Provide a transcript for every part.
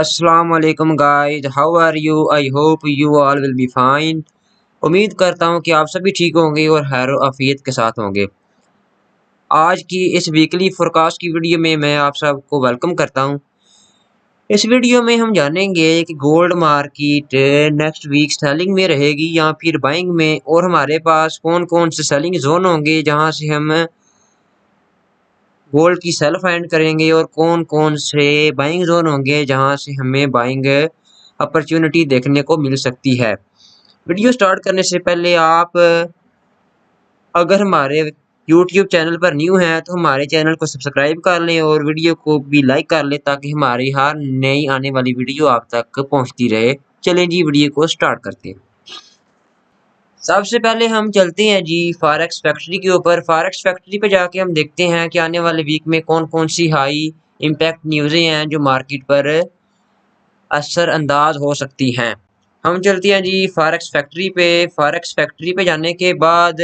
अस्सलाम वालेकुम guys, how are you? I hope you all will be fine. उम्मीद करता हूँ कि आप सभी ठीक होंगे और खैर आफियत के साथ होंगे। आज की इस वीकली फोरकास्ट की वीडियो में मैं आप सबको वेलकम करता हूँ। इस वीडियो में हम जानेंगे कि gold market next week selling में रहेगी या फिर बाइंग में, और हमारे पास कौन कौन से सेलिंग जोन होंगे जहाँ से हम गोल्ड की सेल फाइंड करेंगे, और कौन कौन से बाइंग जोन होंगे जहां से हमें बाइंग अपॉर्चुनिटी देखने को मिल सकती है। वीडियो स्टार्ट करने से पहले आप अगर हमारे YouTube चैनल पर न्यू हैं तो हमारे चैनल को सब्सक्राइब कर लें और वीडियो को भी लाइक कर लें ताकि हमारी हर नई आने वाली वीडियो आप तक पहुंचती रहे। चलें जी, वीडियो को स्टार्ट करते हैं। सबसे पहले हम चलते हैं जी फॉरेक्स फैक्ट्री के ऊपर। फॉरेक्स फैक्ट्री पे जाके हम देखते हैं कि आने वाले वीक में कौन कौन सी हाई इम्पैक्ट न्यूज़ें हैं जो मार्केट पर असर अंदाज हो सकती हैं। हम चलते हैं जी फॉरेक्स फैक्ट्री पे। फॉरेक्स फैक्ट्री पे जाने के बाद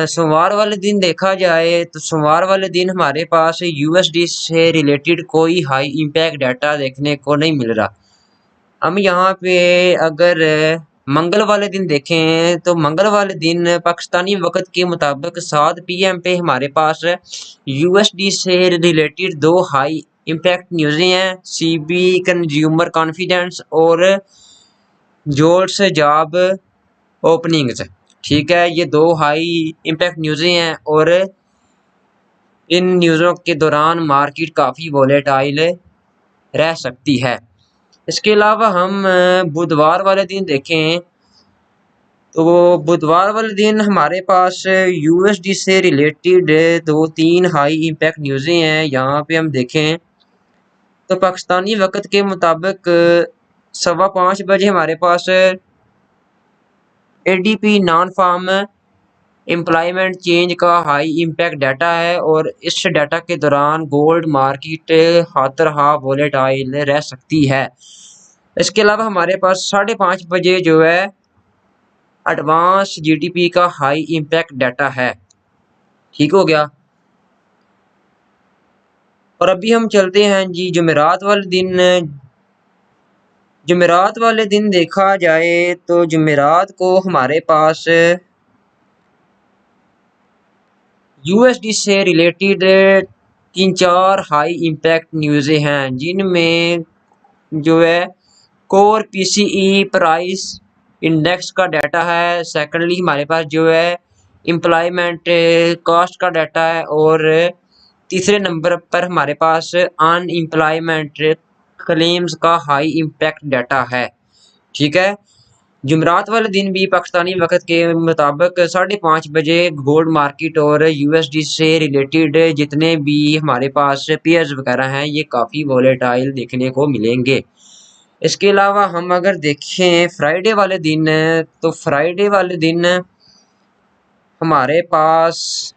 सोमवार वाले दिन देखा जाए तो सोमवार वाले दिन हमारे पास यूएसडी से रिलेटेड कोई हाई इम्पैक्ट डाटा देखने को नहीं मिल रहा। हम यहाँ पे अगर मंगल वाले दिन देखें तो मंगल वाले दिन पाकिस्तानी वक़्त के मुताबिक 7 PM पे हमारे पास यूएसडी से रिलेटेड दो हाई इम्पैक्ट न्यूज़ें हैं, सीबी कंज्यूमर कॉन्फिडेंस और जोल्ट्स जॉब ओपनिंग्स। ठीक है, ये दो हाई इम्पैक्ट न्यूज़ें हैं और इन न्यूज़ों के दौरान मार्केट काफ़ी वोलेटाइल रह सकती है। इसके अलावा हम बुधवार वाले दिन देखें तो बुधवार वाले दिन हमारे पास यूएसडी से रिलेटेड दो तीन हाई इम्पैक्ट न्यूज़ें हैं। यहाँ पे हम देखें तो पाकिस्तानी वक़्त के मुताबिक 5:15 बजे हमारे पास ADP non farm employment change का हाई इम्पैक्ट डाटा है और इस डाटा के दौरान गोल्ड मार्केट हाथरहा वोलेटाइल रह सकती है। इसके अलावा हमारे पास 5:30 बजे जो है एडवांस जीडीपी का हाई इम्पैक्ट डाटा है। ठीक हो गया। और अभी हम चलते हैं जी जुमेरात वाले दिन। जुमेरात वाले दिन देखा जाए तो जुमेरात को हमारे पास यूएसडी से रिलेटेड 3-4 हाई इम्पैक्ट न्यूज़ें हैं जिनमें जो है कोर पीसीई प्राइस इंडेक्स का डाटा है। सेकेंडली हमारे पास जो है एम्प्लॉयमेंट कॉस्ट का डाटा है और तीसरे नंबर पर हमारे पास अनएम्प्लॉयमेंट क्लेम्स का हाई इम्पैक्ट डाटा है। ठीक है, जुमेरात वाले दिन भी पाकिस्तानी वक़्त के मुताबिक 5:30 बजे गोल्ड मार्केट और यूएसडी से रिलेटेड जितने भी हमारे पास पेयर्स वगैरह हैं ये काफ़ी वोलेटाइल देखने को मिलेंगे। इसके अलावा हम अगर देखें फ्राइडे वाले दिन तो फ्राइडे वाले दिन हमारे पास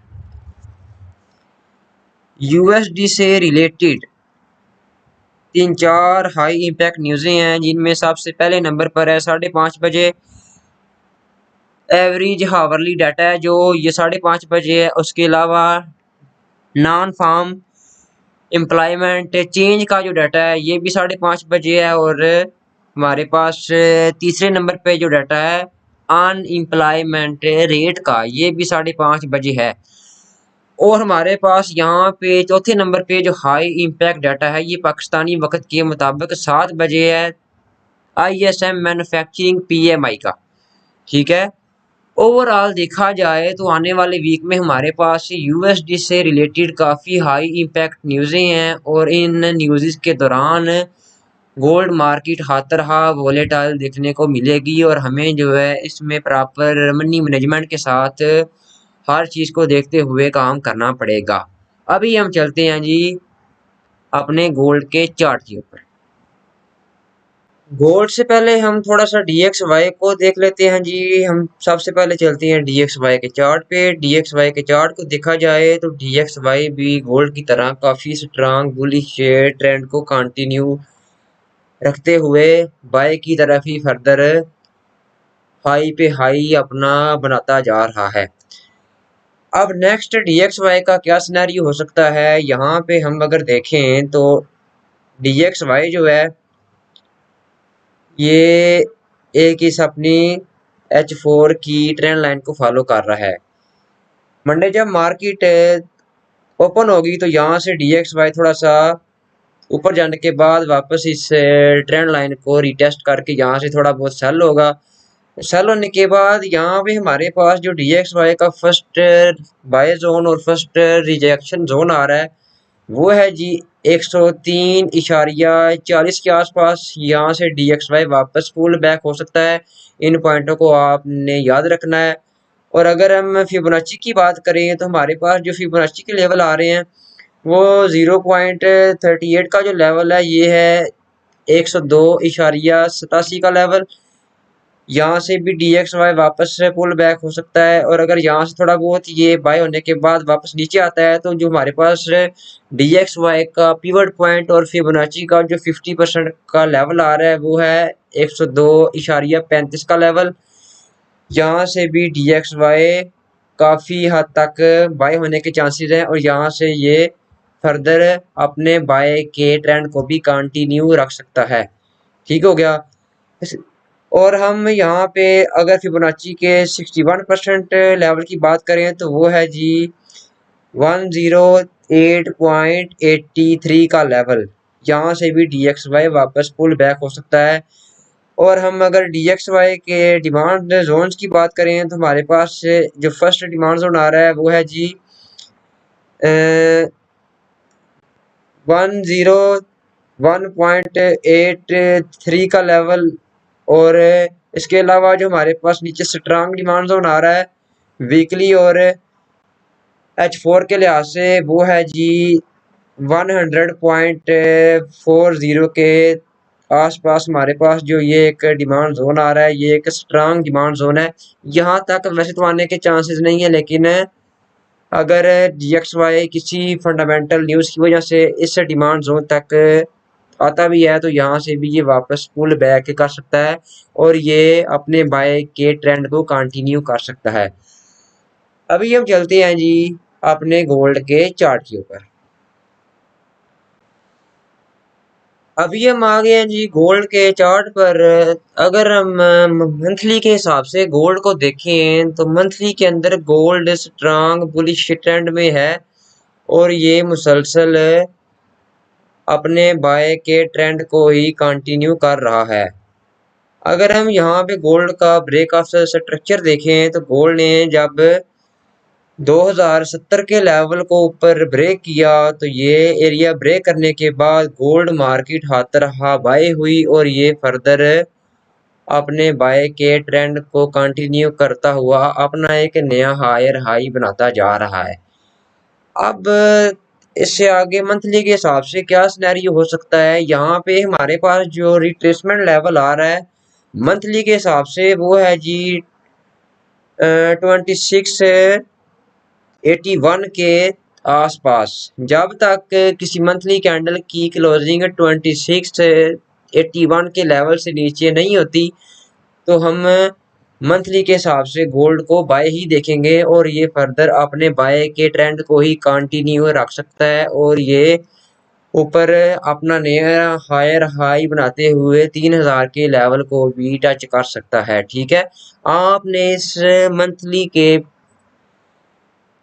यूएसडी से रिलेटेड 3-4 हाई इम्पैक्ट न्यूज़ें हैं जिनमें सबसे पहले नंबर पर है 5:30 बजे एवरेज हावरली डाटा है जो ये 5:30 बजे है। उसके अलावा नॉन फार्म एम्प्लॉयमेंट चेंज का जो डाटा है ये भी 5:30 बजे है और हमारे पास तीसरे नंबर पे जो डाटा है अनएम्प्लॉयमेंट रेट का ये भी 5:30 बजे है। और हमारे पास यहाँ पे चौथे नंबर पे जो हाई इम्पैक्ट डाटा है ये पाकिस्तानी वक़्त के मुताबिक 7 बजे है, आईएसएम मैन्युफैक्चरिंग पीएमआई का। ठीक है, ओवरऑल देखा जाए तो आने वाले वीक में हमारे पास यूएसडी से रिलेटेड काफ़ी हाई इम्पैक्ट न्यूज़ें हैं और इन न्यूज़ के दौरान गोल्ड मार्केट हाथरहा वोलेटाइल देखने को मिलेगी और हमें जो है इसमें प्रॉपर मनी मैनेजमेंट के साथ हर चीज़ को देखते हुए काम करना पड़ेगा। अभी हम चलते हैं जी अपने गोल्ड के चार्ट के ऊपर। गोल्ड से पहले हम थोड़ा सा DXY को देख लेते हैं जी। हम सबसे पहले चलते हैं DXY के चार्ट पे। DXY के चार्ट को देखा जाए तो DXY भी गोल्ड की तरह काफ़ी स्ट्रांग बुलिश ट्रेंड को कंटिन्यू रखते हुए बाय की तरफ ही फर्दर हाई पे हाई अपना बनाता जा रहा है। अब नेक्स्ट DXY का क्या सिनेरियो हो सकता है, यहाँ पे हम अगर देखें तो DXY जो है ये एक इस अपनी H4 की ट्रेंड लाइन को फॉलो कर रहा है। मंडे जब मार्केट ओपन होगी तो यहाँ से DXY थोड़ा सा ऊपर जाने के बाद वापस इस ट्रेंड लाइन को रिटेस्ट करके यहाँ से थोड़ा बहुत सेल होगा। सेल होने के बाद यहाँ पे हमारे पास जो DXY का फर्स्ट बाय जोन और फर्स्ट रिजेक्शन जोन आ रहा है वो है जी 103.40 के आसपास। यहाँ से DXY वापस पुल बैक हो सकता है। इन पॉइंटों को आपने याद रखना है। और अगर हम फिबोनाची की बात करें तो हमारे पास जो फिबोनाची के लेवल आ रहे हैं वो 0.38 का जो लेवल है ये है 102.87 का लेवल। यहाँ से भी DXY वापस से पुल बैक हो सकता है। और अगर यहाँ से थोड़ा बहुत ये बाय होने के बाद वापस नीचे आता है तो जो हमारे पास DXY का पिवट पॉइंट और फिबोनाची का जो 50% का लेवल आ रहा है वो है 102.35 का लेवल। यहाँ से भी DXY काफ़ी हद तक बाय होने के चांसेस हैं और यहाँ से ये फर्दर अपने बाय के ट्रेंड को भी कंटिन्यू रख सकता है। ठीक हो गया। और हम यहाँ पे अगर फिबोनाची के 61% लेवल की बात करें तो वो है जी 108.83 का लेवल। यहाँ से भी DXY वापस पुल बैक हो सकता है। और हम अगर DXY के डिमांड जोन्स की बात करें तो हमारे पास जो फर्स्ट डिमांड जोन आ रहा है वो है जी 101.83 का लेवल। और इसके अलावा जो हमारे पास नीचे स्ट्रांग डिमांड जोन आ रहा है वीकली और H4 के लिहाज से वो है जी 100.40 के आसपास हमारे पास जो ये एक डिमांड जोन आ रहा है ये एक स्ट्रांग डिमांड जोन है। यहाँ तक वैसे तो आने के चांसेस नहीं है, लेकिन अगर DXY किसी फंडामेंटल न्यूज़ की वजह से इस डिमांड जोन तक आता भी है तो यहाँ से भी ये वापस पुल बैक कर सकता है और ये अपने बाय के ट्रेंड को कंटिन्यू कर सकता है। अभी हम चलते हैं जी अपने गोल्ड के चार्ट के ऊपर। अभी हम आ गए हैं जी गोल्ड के चार्ट पर। अगर हम मंथली के हिसाब से गोल्ड को देखें तो मंथली के अंदर गोल्ड स्ट्रांग बुलिश ट्रेंड में है और ये मुसलसल अपने बाय के ट्रेंड को ही कंटिन्यू कर रहा है। अगर हम यहाँ पे गोल्ड का ब्रेक ऑफ स्ट्रक्चर देखें तो गोल्ड ने जब 2070 के लेवल को ऊपर ब्रेक किया तो ये एरिया ब्रेक करने के बाद गोल्ड मार्केट हाथ तरह बाय हुई और ये फर्दर अपने बाय के ट्रेंड को कंटिन्यू करता हुआ अपना एक नया हायर हाई बनाता जा रहा है। अब इससे आगे मंथली के हिसाब से क्या सिनेरियो हो सकता है, यहाँ पे हमारे पास जो रिट्रेसमेंट लेवल आ रहा है मंथली के हिसाब से वो है जी 2681 के आसपास। जब तक किसी मंथली कैंडल की क्लोजिंग 2681 के लेवल से नीचे नहीं होती तो हम मंथली के हिसाब से गोल्ड को बाय ही देखेंगे और ये फर्दर अपने बाय के ट्रेंड को ही कंटिन्यू रख सकता है और ये ऊपर अपना नया हायर हाई बनाते हुए 3000 के लेवल को भी टच कर सकता है। ठीक है, आपने इस मंथली के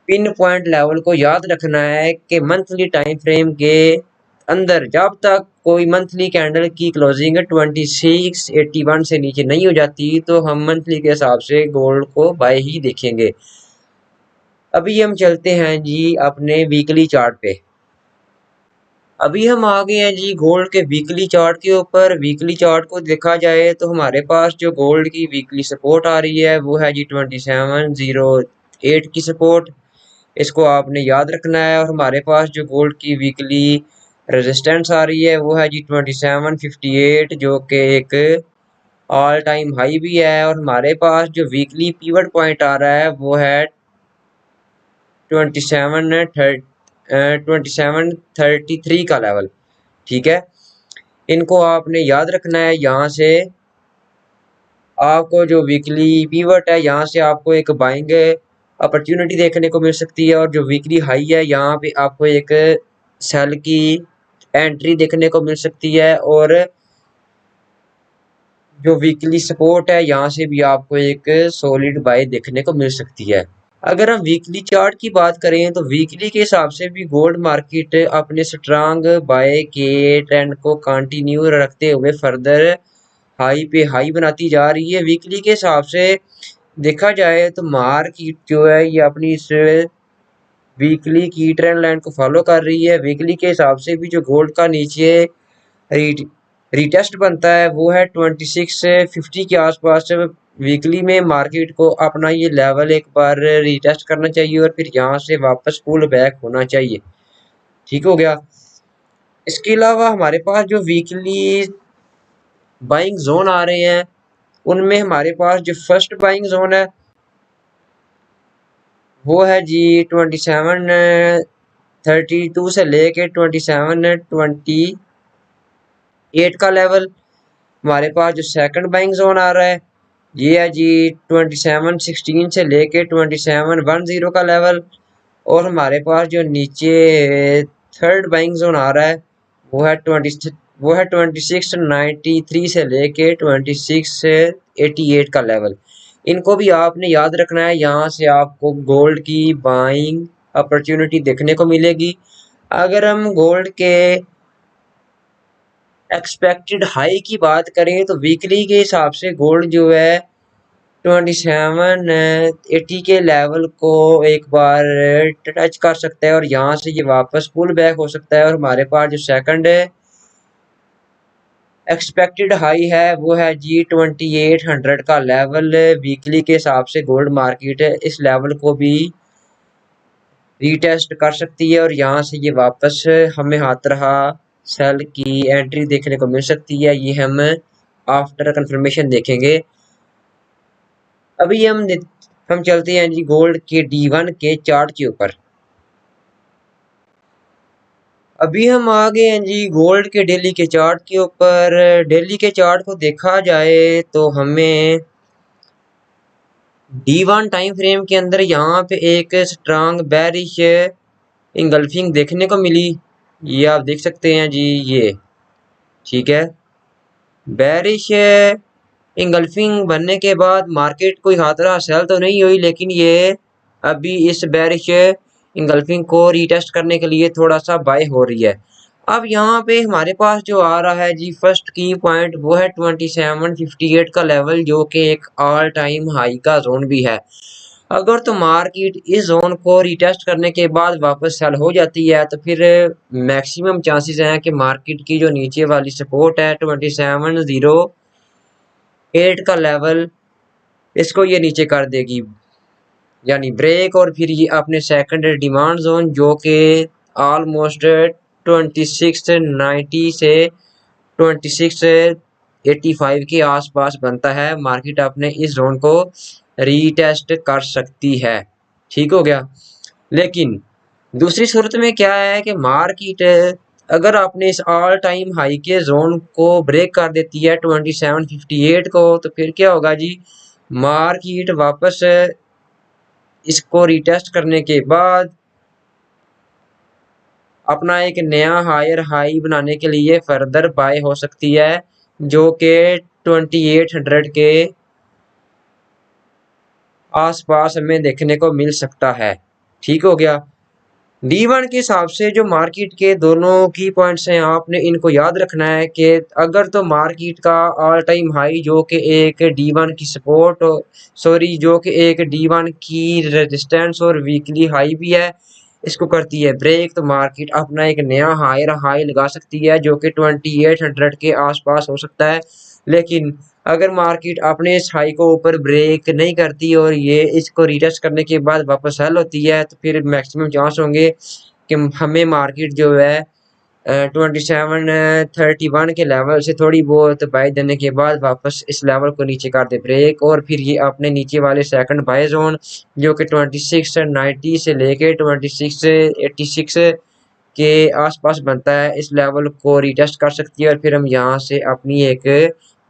पिन पॉइंट लेवल को याद रखना है कि मंथली टाइम फ्रेम के अंदर जब तक कोई मंथली कैंडल की क्लोजिंग 2681 से नीचे नहीं हो जाती तो हम मंथली के हिसाब से गोल्ड को बाय ही देखेंगे। अभी हम चलते हैं जी अपने वीकली चार्ट पे। अभी हम आ गए हैं जी गोल्ड के वीकली चार्ट के ऊपर। वीकली चार्ट को देखा जाए तो हमारे पास जो गोल्ड की वीकली सपोर्ट आ रही है वो है जी 2708 की सपोर्ट। इसको आपने याद रखना है। और हमारे पास जो गोल्ड की वीकली रेजिस्टेंस आ रही है वो है जी 2758 जो कि एक ऑल टाइम हाई भी है। और हमारे पास जो वीकली पीवट पॉइंट आ रहा है वो है 2733 का लेवल। ठीक है, इनको आपने याद रखना है। यहाँ से आपको जो वीकली पीवट है यहाँ से आपको एक बाइंग अपॉर्चुनिटी देखने को मिल सकती है और जो वीकली हाई है यहाँ पे आपको एक सेल की एंट्री देखने को मिल सकती है और जो वीकली सपोर्ट है यहाँ से भी आपको एक सॉलिड बाय देखने को मिल सकती है। अगर हम वीकली चार्ट की बात करें तो वीकली के हिसाब से भी गोल्ड मार्केट अपने स्ट्रांग बाय के ट्रेंड को कंटिन्यू रखते हुए फर्दर हाई पे हाई बनाती जा रही है। वीकली के हिसाब से देखा जाए तो मार्केट जो है ये अपनी इस वीकली की ट्रेंड लाइन को फॉलो कर रही है। वीकली के हिसाब से भी जो गोल्ड का नीचे रीटेस्ट बनता है वो है 2650 के आसपास। वीकली में मार्केट को अपना ये लेवल एक बार रीटेस्ट करना चाहिए और फिर यहाँ से वापस पुल बैक होना चाहिए। ठीक हो गया। इसके अलावा हमारे पास जो वीकली बाइंग जोन आ रहे हैं उनमें हमारे पास जो फर्स्ट बाइंग जोन है वो है जी 2732 से लेके 2728 का लेवल। हमारे पास जो सेकंड बाइंग जोन आ रहा है ये है जी 2716 से लेके 2710 का लेवल। और हमारे पास जो नीचे थर्ड बाइंग जोन आ रहा है वो है 2693 से लेके 2688 का लेवल। इनको भी आपने याद रखना है। यहाँ से आपको गोल्ड की बाइंग अपॉर्चुनिटी देखने को मिलेगी। अगर हम गोल्ड के एक्सपेक्टेड हाई की बात करें तो वीकली के हिसाब से गोल्ड जो है 2780 के लेवल को एक बार टच कर सकता है और यहाँ से ये वापस पुल बैक हो सकता है। और हमारे पास जो सेकंड एक्सपेक्टेड हाई है वो है जी 2800 का लेवल। वीकली के हिसाब से गोल्ड मार्केट इस लेवल को भी रीटेस्ट कर सकती है और यहाँ से ये वापस हमें हाथ रहा सेल की एंट्री देखने को मिल सकती है। ये हम आफ्टर कंफर्मेशन देखेंगे। अभी हम चलते हैं जी गोल्ड के D1 के चार्ट के ऊपर। अभी हम आ गए हैं जी गोल्ड के डेली के चार्ट के ऊपर। डेली के चार्ट को देखा जाए तो हमें D1 टाइम फ्रेम के अंदर यहाँ पे एक स्ट्रांग बेरिश इंगल्फिंग देखने को मिली। ये आप देख सकते हैं जी ये ठीक है। बेरिश इंगल्फिंग बनने के बाद मार्केट कोई खातरा सेल तो नहीं हुई लेकिन ये अभी इस बेरिश इंगल्फिंग को रीटेस्ट करने के लिए थोड़ा सा बाय हो रही है। अब यहाँ पे हमारे पास जो आ रहा है जी फर्स्ट की पॉइंट वो है 2758 का लेवल जो कि एक ऑल टाइम हाई का जोन भी है। अगर तो मार्केट इस जोन को रीटेस्ट करने के बाद वापस सेल हो जाती है तो फिर मैक्सिमम चांसेस हैं कि मार्केट की जो नीचे वाली सपोर्ट है 2708 का लेवल इसको ये नीचे कर देगी यानी ब्रेक। और फिर ये अपने सेकंड डिमांड जोन जो कि ऑलमोस्ट 2690 से 2685 के आसपास बनता है। मार्केट अपने इस जोन को रीटेस्ट कर सकती है। ठीक हो गया। लेकिन दूसरी सूरत में क्या है कि मार्केट अगर आपने इस ऑल टाइम हाई के जोन को ब्रेक कर देती है 2758 को तो फिर क्या होगा जी मार्केट वापस इसको रीटेस्ट करने के बाद अपना एक नया हायर हाई बनाने के लिए फर्दर बाय हो सकती है जो कि 2800 के आसपास हमें देखने को मिल सकता है। ठीक हो गया। D1 के हिसाब से जो मार्केट के दोनों की पॉइंट्स हैं आपने इनको याद रखना है कि अगर तो मार्केट का ऑल टाइम हाई जो कि एक D1 की सपोर्ट जो कि एक D1 की रेजिस्टेंस और वीकली हाई भी है इसको करती है ब्रेक तो मार्केट अपना एक नया हाई लगा सकती है जो कि 2800 के आसपास हो सकता है। लेकिन अगर मार्केट अपने इस हाई को ऊपर ब्रेक नहीं करती और ये इसको रीटेस्ट करने के बाद वापस सेल होती है तो फिर मैक्सिमम चांस होंगे कि हमें मार्केट जो है 2731 के लेवल से थोड़ी बहुत बाय देने के बाद वापस इस लेवल को नीचे कर दे ब्रेक। और फिर ये अपने नीचे वाले सेकंड बाय जोन जो कि 2690 से लेके 2686 के आसपास बनता है इस लेवल को रीटेस्ट कर सकती है और फिर हम यहाँ से अपनी एक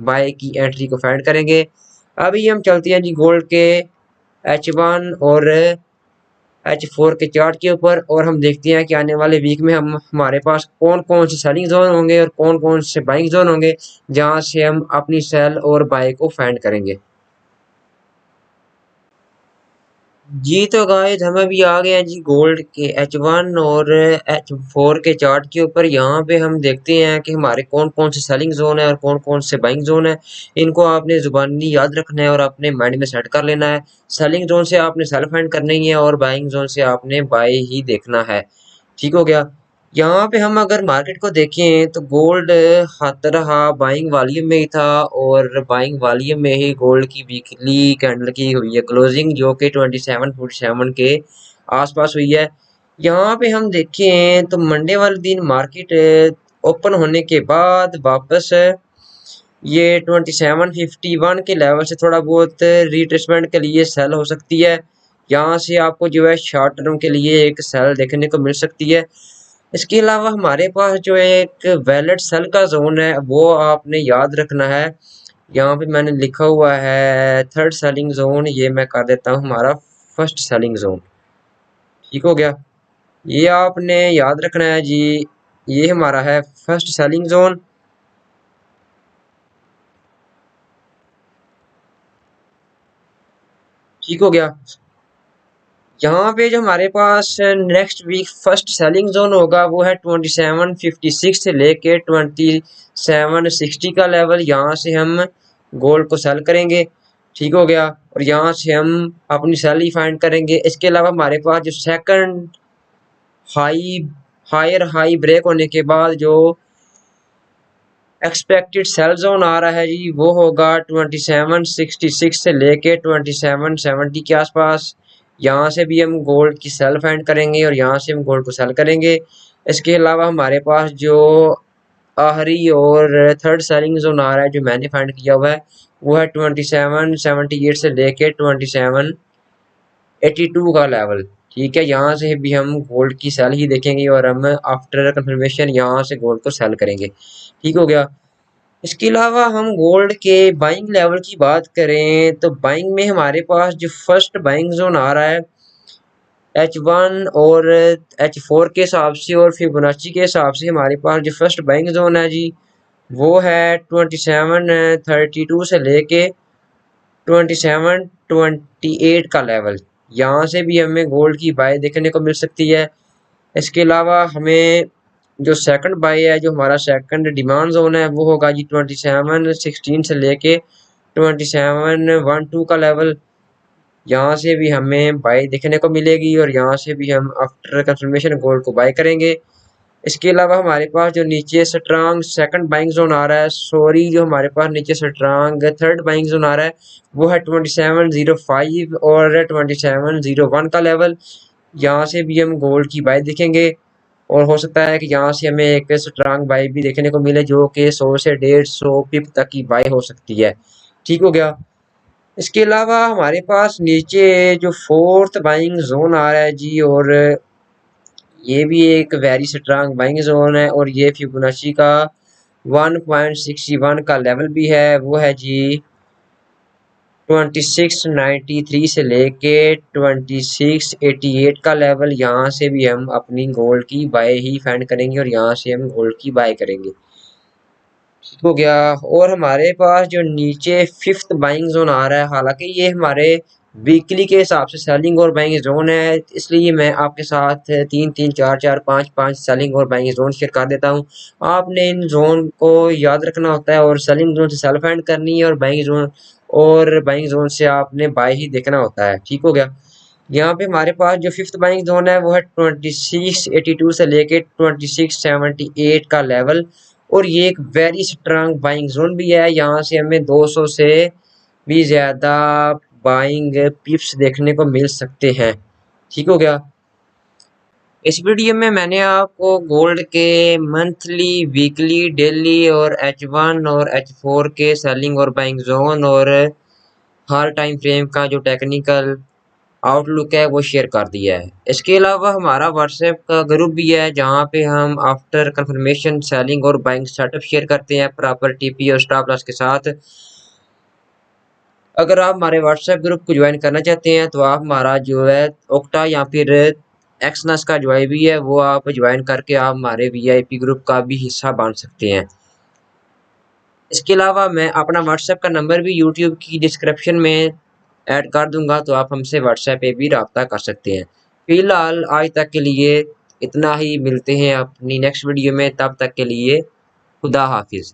बाय की एंट्री को फाइंड करेंगे। अभी हम चलते हैं जी गोल्ड के H1 और H4 के चार्ट के ऊपर, और हम देखते हैं कि आने वाले वीक में हम हमारे पास कौन कौन से सेलिंग जोन होंगे और कौन कौन से बाइंग जोन होंगे, जहां से हम अपनी सेल और बाय को फाइंड करेंगे। जी तो गाइस हम अभी आ गए हैं जी गोल्ड के H1 और H4 के चार्ट के ऊपर। यहाँ पे हम देखते हैं कि हमारे कौन कौन से सेलिंग जोन है और कौन कौन से बाइंग जोन है। इनको आपने जुबानी याद रखना है और अपने माइंड में सेट कर लेना है। सेलिंग जोन से आपने सेल फाइंड करना ही है और बाइंग जोन से आपने बाय ही देखना है। ठीक हो गया। यहाँ पे हम अगर मार्केट को देखें तो गोल्ड हर रहा बाइंग वॉल्यूम में ही था, और बाइंग वॉल्यूम में ही गोल्ड की वीकली कैंडल की हुई है क्लोजिंग, जो कि 2747 के आसपास हुई है। यहाँ पे हम देखें तो मंडे वाले दिन मार्केट ओपन होने के बाद वापस ये 2751 के लेवल से थोड़ा बहुत रिट्रेसमेंट के लिए सेल हो सकती है। यहाँ से आपको जो है शॉर्ट टर्म के लिए एक सेल देखने को मिल सकती है। इसके अलावा हमारे पास जो एक वैलिड सेल का जोन है वो आपने याद रखना है। यहाँ पे मैंने लिखा हुआ है थर्ड सेलिंग जोन, ये मैं कर देता हूँ हमारा फर्स्ट सेलिंग जोन। ठीक हो गया। ये आपने याद रखना है जी, ये हमारा है फर्स्ट सेलिंग जोन। ठीक हो गया। यहाँ पे जो हमारे पास next week first selling zone होगा वो है 2756 से लेके 2760 का लेवल। यहाँ से हम गोल्ड को सेल करेंगे। ठीक हो गया। और यहाँ से हम अपनी सैलरी फाइंड करेंगे। इसके अलावा हमारे पास जो second high higher high break होने के बाद जो एक्सपेक्टेड सेल जोन आ रहा है जी वो होगा 2766 से लेके 2770 के आसपास। यहाँ से भी हम गोल्ड की सेल फाइंड करेंगे और यहाँ से हम गोल्ड को सेल करेंगे। इसके अलावा हमारे पास जो आखिरी और थर्ड सेलिंग जोन आ रहा है जो मैंने फाइंड किया हुआ है वो है 2778 से लेके 2782 का लेवल। ठीक है। यहाँ से भी हम गोल्ड की सेल ही देखेंगे और हम आफ्टर कंफर्मेशन यहाँ से गोल्ड को सेल करेंगे। ठीक हो गया। इसके अलावा हम गोल्ड के बाइंग लेवल की बात करें तो बाइंग में हमारे पास जो फर्स्ट बाइंग जोन आ रहा है H1 और H4 के हिसाब से और फिबोनाची के हिसाब से हमारे पास जो फर्स्ट बाइंग जोन है जी वो है 2732 से लेके 2728 का लेवल। यहाँ से भी हमें गोल्ड की बाय देखने को मिल सकती है। इसके अलावा हमें जो सेकंड बाय है, जो हमारा सेकंड डिमांड जोन है वो होगा जी 2716 से लेके 2712 का लेवल। यहाँ से भी हमें बाय देखने को मिलेगी और यहाँ से भी हम आफ्टर कंफर्मेशन गोल्ड को बाय करेंगे। इसके अलावा हमारे पास जो नीचे स्ट्रांग सेकंड बाइंग जोन आ रहा है, सॉरी जो हमारे पास नीचे स्ट्रांग थर्ड बाइंग जोन आ रहा है वो है 2705 और 2701 का लेवल। यहाँ से भी हम गोल्ड की बाय देखेंगे और हो सकता है कि यहाँ से हमें एक स्ट्रांग बाय भी देखने को मिले जो कि 100 से 150 पिप तक की बाय हो सकती है। ठीक हो गया। इसके अलावा हमारे पास नीचे जो फोर्थ बाइंग जोन आ रहा है जी, और ये भी एक वेरी स्ट्रांग बाइंग जोन है और ये फिबोनाची का 1.61 का लेवल भी है। वो है जी 2693 से लेके 2688 का लेवल। यहाँ से भी हम अपनी गोल्ड की बाय ही फाइंड करेंगे और यहाँ से हम गोल्ड की बाय करेंगे। ठीक हो गया। और हमारे पास जो नीचे फिफ्थ बाइंग जोन आ रहा है, हालांकि ये हमारे वीकली के हिसाब से सेलिंग और बाइंग जोन है, इसलिए मैं आपके साथ 3-3 4-4 5-5 सेलिंग और बाइंग जोन शेयर कर देता हूँ। आपने इन जोन को याद रखना होता है और सेलिंग जोन से सेल फाइंड करनी है और बाइंग जोन से आपने बाय ही देखना होता है। ठीक हो गया। यहाँ पे हमारे पास जो फिफ्थ बाइंग जोन है वो है 2682 से लेके 2678 का लेवल, और ये एक वेरी स्ट्रांग बाइंग जोन भी है। यहाँ से हमें 200 से भी ज़्यादा बाइंग पिप्स देखने को मिल सकते हैं। ठीक हो गया। इस वीडियो में मैंने आपको गोल्ड के मंथली, वीकली, डेली और H1 और H4 के सेलिंग और बाइंग जोन और हर टाइम फ्रेम का जो टेक्निकल आउटलुक है वो शेयर कर दिया है। इसके अलावा हमारा व्हाट्सएप का ग्रुप भी है जहाँ पे हम आफ्टर कंफर्मेशन सेलिंग और बाइंग सेटअप शेयर करते हैं प्रॉपर टीपी और स्टॉप लॉस के साथ। अगर आप हमारे व्हाट्सएप ग्रुप को ज्वाइन करना चाहते हैं तो आप हमारा जो है ओक्टा या फिर एक्सनस का जो भी है वो आप ज्वाइन करके आप हमारे वीआईपी ग्रुप का भी हिस्सा बन सकते हैं। इसके अलावा मैं अपना व्हाट्सएप का नंबर भी यूट्यूब की डिस्क्रिप्शन में ऐड कर दूंगा, तो आप हमसे व्हाट्सएप पे भी रब्ता कर सकते हैं। फिलहाल आज तक के लिए इतना ही, मिलते हैं अपनी नेक्स्ट वीडियो में, तब तक के लिए खुदा हाफिज़।